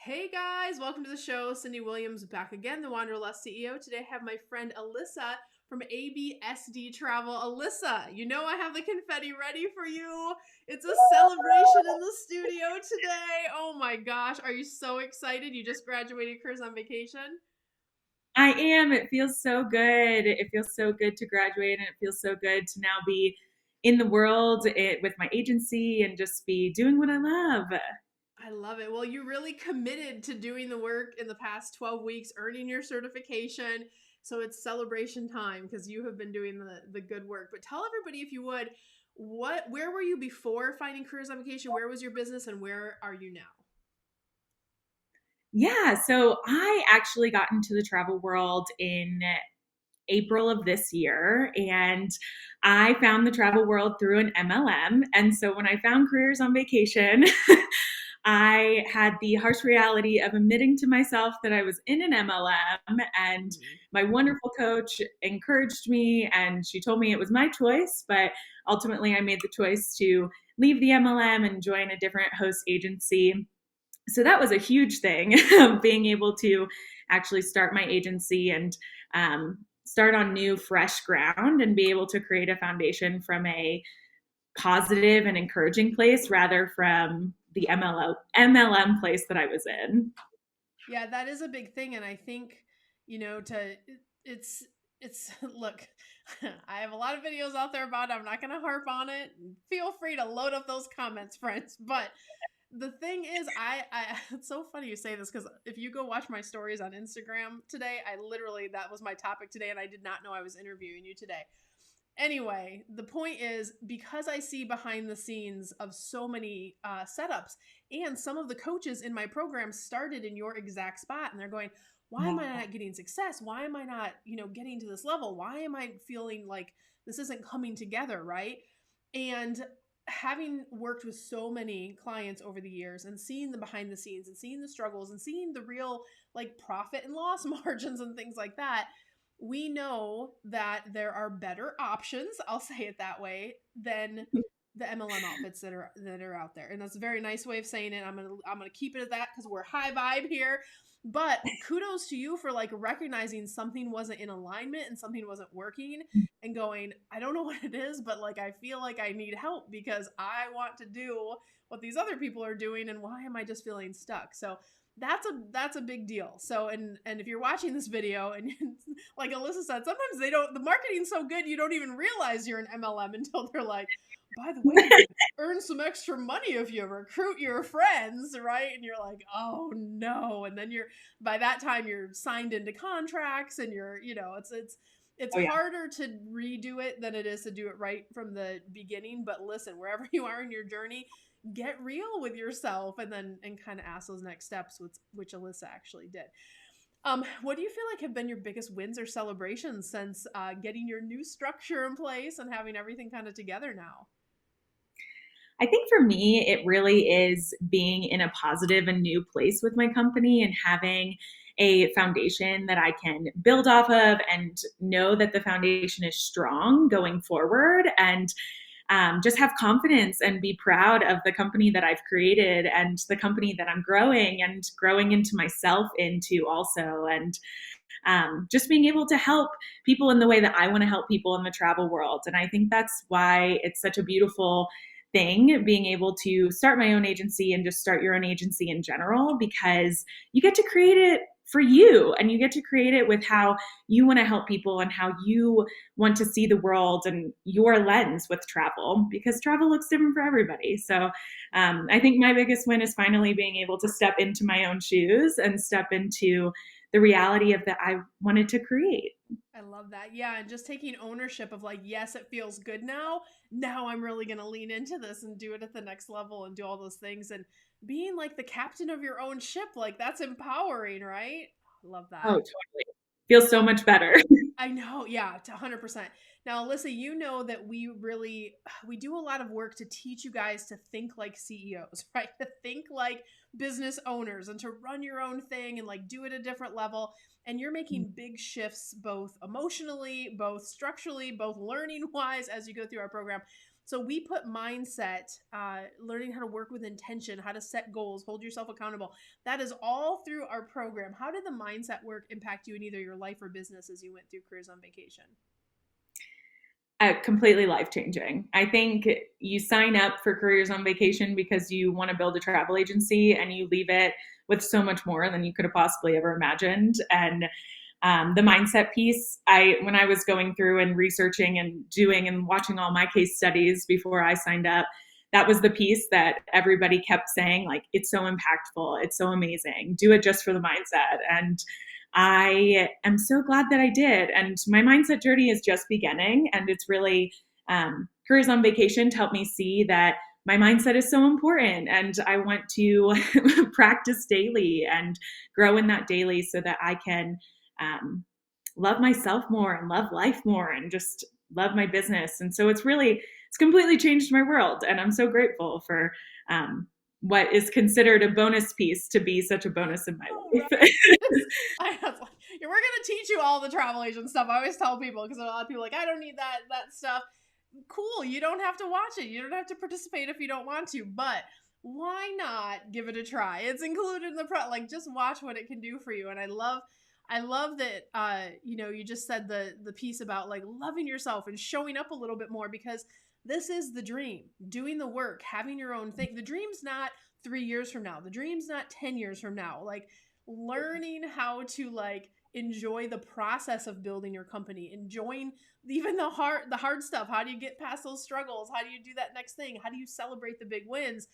Hey guys, welcome to the show. Cyndi Williams back again, the Wanderlust CEO. Today I have my friend Alyssa from ABSD Travel. Alyssa, you know I have the confetti ready for you. It's a celebration in the studio today. Oh my gosh, are you so excited? You just graduated Cruise on Vacation? I am. It feels so good. It feels so good to graduate, and it feels so good to now be in the world with my agency and just be doing what I love. I love it. Well, you really committed to doing the work in the past 12 weeks, earning your certification. So it's celebration time because you have been doing the good work. But tell everybody, if you would, where were you before finding careers on vacation? Where was your business and where are you now? Yeah, so I actually got into the travel world in April of this year, and I found the travel world through an MLM. And so when I found Careers on Vacation, I had the harsh reality of admitting to myself that I was in an MLM, and Mhm. my wonderful coach encouraged me and she told me it was my choice, but ultimately I made the choice to leave the MLM and join a different host agency. So that was a huge thing, being able to actually start my agency and start on new, fresh ground and be able to create a foundation from a positive and encouraging place rather from the MLM place that I was in. Yeah, that is a big thing. And I think, to it's look, I have a lot of videos out there about it. I'm not going to harp on it. Feel free to load up those comments, friends. But the thing is, I it's so funny you say this because if you go watch my stories on Instagram today, I literally, that was my topic today, and I did not know I was interviewing you today. Anyway, the point is because I see behind the scenes of so many setups, and some of the coaches in my program started in your exact spot, and they're going, why am I not getting success? Why am I not, getting to this level? Why am I feeling like this isn't coming together, right? And having worked with so many clients over the years and seeing the behind the scenes and seeing the struggles and seeing the real like profit and loss margins and things like that, we know that there are better options, I'll say it that way, than the MLM outfits that are out there. And that's a very nice way of saying it. I'm gonna keep it at that because we're high vibe here. But kudos to you for like recognizing something wasn't in alignment and something wasn't working and going, I don't know what it is, but like I feel like I need help because I want to do what these other people are doing, and why am I just feeling stuck? So that's a big deal. So and if you're watching this video and like Alyssa said, sometimes they don't, the marketing's so good you don't even realize you're an MLM until they're like, by the way, you can earn some extra money if you recruit your friends, right? And you're like, oh no. And then you're, by that time you're signed into contracts and you're, it's Oh yeah. harder to redo it than it is to do it right from the beginning. But listen, wherever you are in your journey, get real with yourself and kind of ask those next steps, which Alyssa actually did. What do you feel like have been your biggest wins or celebrations since getting your new structure in place and having everything kind of together now? I think for me, it really is being in a positive and new place with my company and having a foundation that I can build off of and know that the foundation is strong going forward, and just have confidence and be proud of the company that I've created and the company that I'm growing and growing into myself into also. And just being able to help people in the way that I want to help people in the travel world. And I think that's why it's such a beautiful thing being able to start my own agency and just start your own agency in general, because you get to create it for you and you get to create it with how you want to help people and how you want to see the world and your lens with travel, because travel looks different for everybody. So I think my biggest win is finally being able to step into my own shoes and step into the reality of that I wanted to create. I love that. Yeah, and just taking ownership of like, yes, it feels good now. Now I'm really going to lean into this and do it at the next level and do all those things and being like the captain of your own ship, like that's empowering, right? I love Oh, that. totally. Feels so much better. I know, yeah, to 100%. Now, Alyssa, you know that we do a lot of work to teach you guys to think like CEOs, right? To think like business owners and to run your own thing and like do it a different level. And you're making big shifts both emotionally, both structurally, both learning wise as you go through our program. So we put mindset, learning how to work with intention, how to set goals, hold yourself accountable. That is all through our program. How did the mindset work impact you in either your life or business as you went through Careers on Vacation? Completely life changing. I think you sign up for Careers on Vacation because you want to build a travel agency and you leave it with so much more than you could have possibly ever imagined. And the mindset piece, when I was going through and researching and doing and watching all my case studies before I signed up, that was the piece that everybody kept saying, like, it's so impactful, it's so amazing, do it just for the mindset. And I am so glad that I did. And my mindset journey is just beginning. And it's really Careers on Vacation to help me see that my mindset is so important. And I want to practice daily and grow in that daily so that I can love myself more and love life more and just love my business. And so it's completely changed my world. And I'm so grateful for what is considered a bonus piece to be such a bonus in my Oh, life. right. I was like, yeah, we're gonna teach you all the travel agent stuff. I always tell people because a lot of people are like, I don't need that stuff. Cool, you don't have to watch it. You don't have to participate if you don't want to. But why not give it a try? It's included in the like just watch what it can do for you. And I love that you just said the piece about like loving yourself and showing up a little bit more because this is the dream. Doing the work, having your own thing. The dream's not 3 years from now. The dream's not 10 years from now. Like learning how to like enjoy the process of building your company, enjoying even the hard stuff. How do you get past those struggles? How do you do that next thing? How do you celebrate the big wins?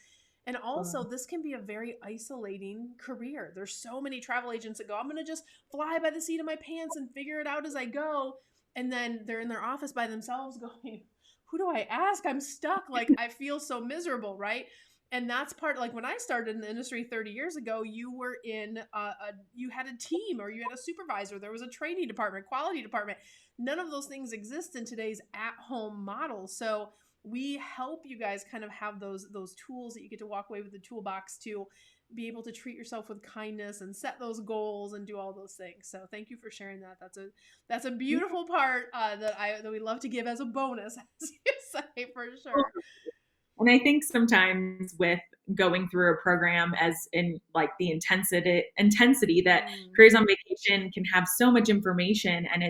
And also, this can be a very isolating career. There's so many travel agents that go, I'm going to just fly by the seat of my pants and figure it out as I go. And then they're in their office by themselves going, who do I ask? I'm stuck. Like, I feel so miserable, right? And that's part, like when I started in the industry 30 years ago, you were you had a team or you had a supervisor. There was a training department, quality department. None of those things exist in today's at-home model. So we help you guys kind of have those tools that you get to walk away with the toolbox to be able to treat yourself with kindness and set those goals and do all those things. So thank you for sharing that. That's a beautiful part that we love to give as a bonus, as you say, for sure. And I think sometimes with going through a program as in like the intensity that Mm. Careers on Vacation can have so much information and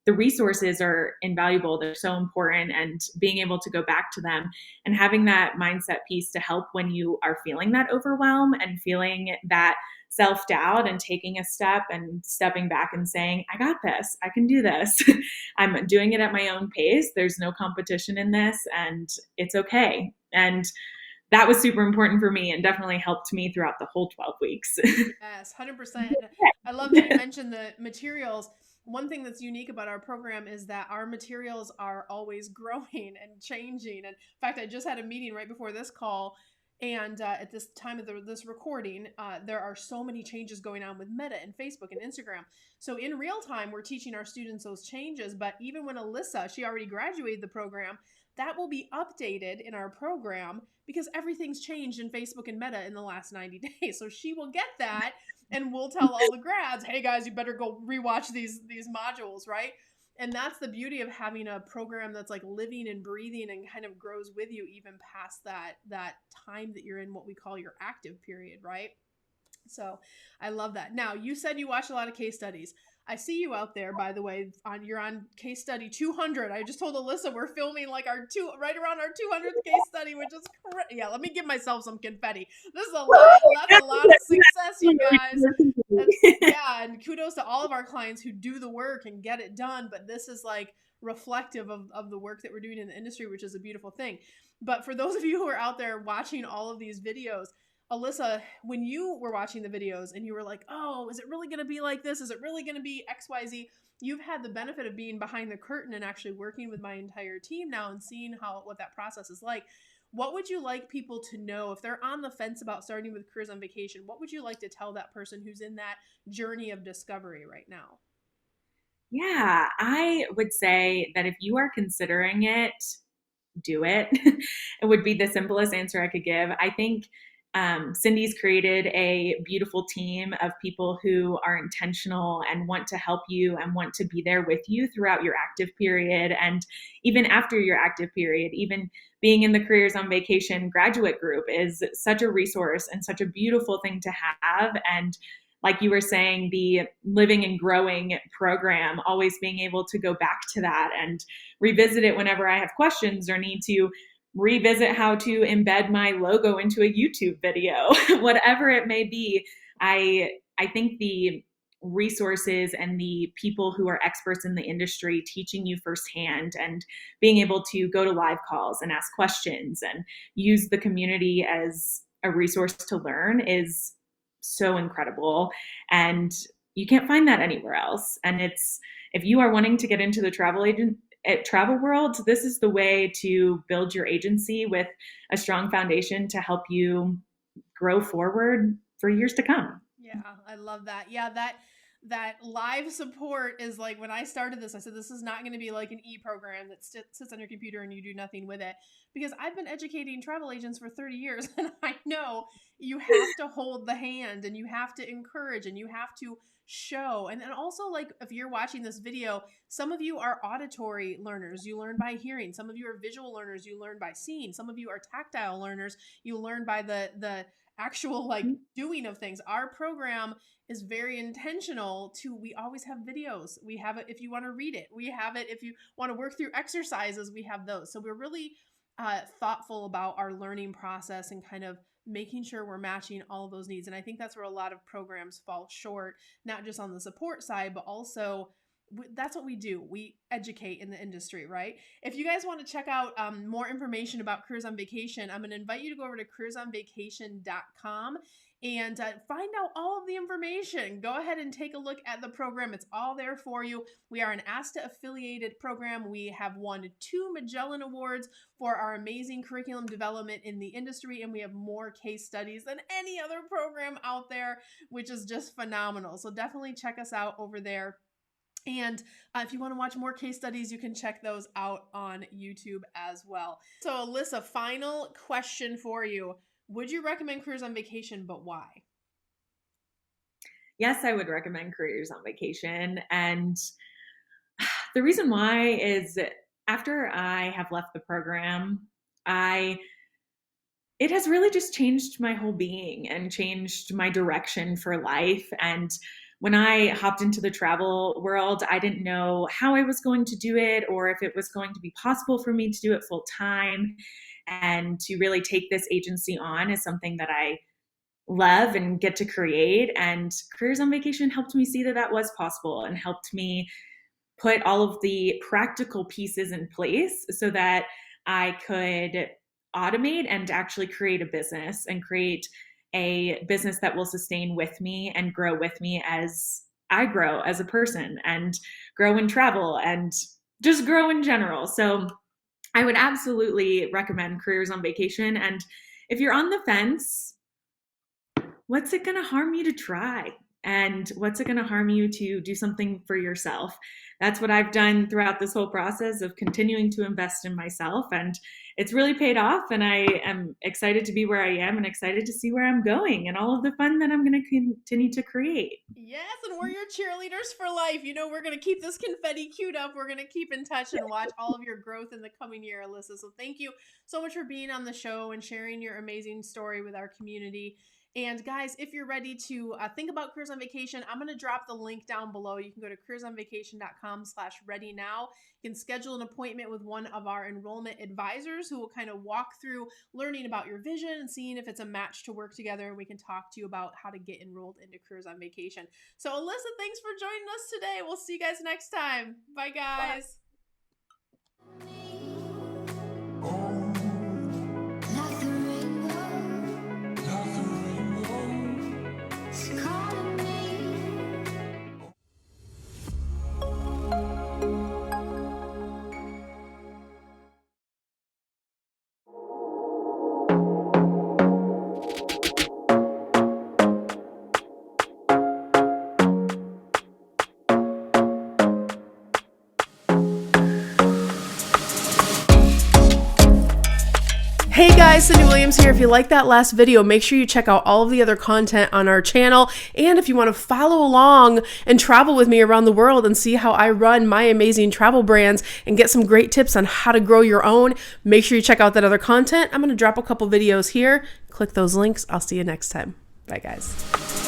the resources are invaluable. They're so important and being able to go back to them and having that mindset piece to help when you are feeling that overwhelm and feeling that self-doubt and taking a step and stepping back and saying, I got this, I can do this. I'm doing it at my own pace. There's no competition in this and it's okay. And that was super important for me and definitely helped me throughout the whole 12 weeks. Yes, 100%. And I love that you mentioned the materials. One thing that's unique about our program is that our materials are always growing and changing. And in fact, I just had a meeting right before this call. And at this time of this recording, there are so many changes going on with Meta and Facebook and Instagram. So in real time, we're teaching our students those changes. But even when Alyssa, she already graduated the program, that will be updated in our program because everything's changed in Facebook and Meta in the last 90 days. So she will get that and we'll tell all the grads, hey guys, you better go rewatch these modules, right? And that's the beauty of having a program that's like living and breathing and kind of grows with you even past that time that you're in what we call your active period, right? So I love that. Now, you said you watch a lot of case studies. I see you out there, by the way, you're on case study 200. I just told Alyssa we're filming like right around our 200th case study, which is yeah. Let me give myself some confetti. This is a lot. That's a lot of success, you guys. Yeah, and kudos to all of our clients who do the work and get it done. But this is like reflective of the work that we're doing in the industry, which is a beautiful thing. But for those of you who are out there watching all of these videos, Alyssa, when you were watching the videos and you were like, oh, is it really going to be like this? Is it really going to be XYZ? You've had the benefit of being behind the curtain and actually working with my entire team now and seeing what that process is like. What would you like people to know if they're on the fence about starting with Careers on Vacation? What would you like to tell that person who's in that journey of discovery right now? Yeah, I would say that if you are considering it, do it. It would be the simplest answer I could give. I think Cyndi's created a beautiful team of people who are intentional and want to help you and want to be there with you throughout your active period and even after your active period. Even being in the Careers on Vacation graduate group is such a resource and such a beautiful thing to have. And like you were saying, the Living and Growing program, always being able to go back to that and revisit it whenever I have questions or need to revisit how to embed my logo into a YouTube video, whatever it may be. I think the resources and the people who are experts in the industry teaching you firsthand and being able to go to live calls and ask questions and use the community as a resource to learn is so incredible. And you can't find that anywhere else. And it's, if you are wanting to get into the travel world, this is the way to build your agency with a strong foundation to help you grow forward for years to come. Yeah, I love that. Yeah, that live support is like, when I started this, I said this is not going to be like an e-program that sits on your computer and you do nothing with it, because I've been educating travel agents for 30 years and I know you have to hold the hand and you have to encourage and you have to show. And then also, like, if you're watching this video, some of you are auditory learners, you learn by hearing. Some of you are visual learners, you learn by seeing. Some of you are tactile learners, you learn by the actual like doing of things. Our program is very intentional to, we always have videos. We have it if you want to read it. We have it if you want to work through exercises. We have those. So we're really thoughtful about our learning process and kind of making sure we're matching all of those needs. And I think that's where a lot of programs fall short, not just on the support side, but also that's what we do. We educate in the industry, right? If you guys want to check out more information about Careers on Vacation, I'm going to invite you to go over to careersonvacation.com and find out all of the information. Go ahead and take a look at the program. It's all there for you. We are an ASTA affiliated program. We have won 2 Magellan Awards for our amazing curriculum development in the industry, and we have more case studies than any other program out there, which is just phenomenal. So definitely check us out over there. And if you want to watch more case studies, you can check those out on YouTube as well. So Alyssa, final question for you. Would you recommend Careers on Vacation, but why? Yes, I would recommend Careers on Vacation. And the reason why is after I have left the program, it has really just changed my whole being and changed my direction for life. And when I hopped into the travel world, I didn't know how I was going to do it or if it was going to be possible for me to do it full time. And to really take this agency on is something that I love and get to create. And Careers on Vacation helped me see that that was possible and helped me put all of the practical pieces in place so that I could automate and actually create a business and create a business that will sustain with me and grow with me as I grow as a person and grow in travel and just grow in general. So I would absolutely recommend Careers on Vacation. And if you're on the fence, what's it going to harm you to try? And what's it going to harm you to do something for yourself? That's what I've done throughout this whole process of continuing to invest in myself. And it's really paid off. And I am excited to be where I am and excited to see where I'm going and all of the fun that I'm going to continue to create. Yes, and we're your cheerleaders for life. You know, we're going to keep this confetti queued up. We're going to keep in touch and watch all of your growth in the coming year, Alyssa. So thank you so much for being on the show and sharing your amazing story with our community. And guys, if you're ready to think about Careers on Vacation, I'm going to drop the link down below. You can go to careersonvacation.com/ready now. You can schedule an appointment with one of our enrollment advisors who will kind of walk through learning about your vision and seeing if it's a match to work together. And we can talk to you about how to get enrolled into Careers on Vacation. So Alyssa, thanks for joining us today. We'll see you guys next time. Bye, guys. Bye. Hey guys, Cyndi Williams here. If you like that last video, make sure you check out all of the other content on our channel. And if you want to follow along and travel with me around the world and see how I run my amazing travel brands and get some great tips on how to grow your own, make sure you check out that other content. I'm going to drop a couple videos here. Click those links. I'll see you next time. Bye guys.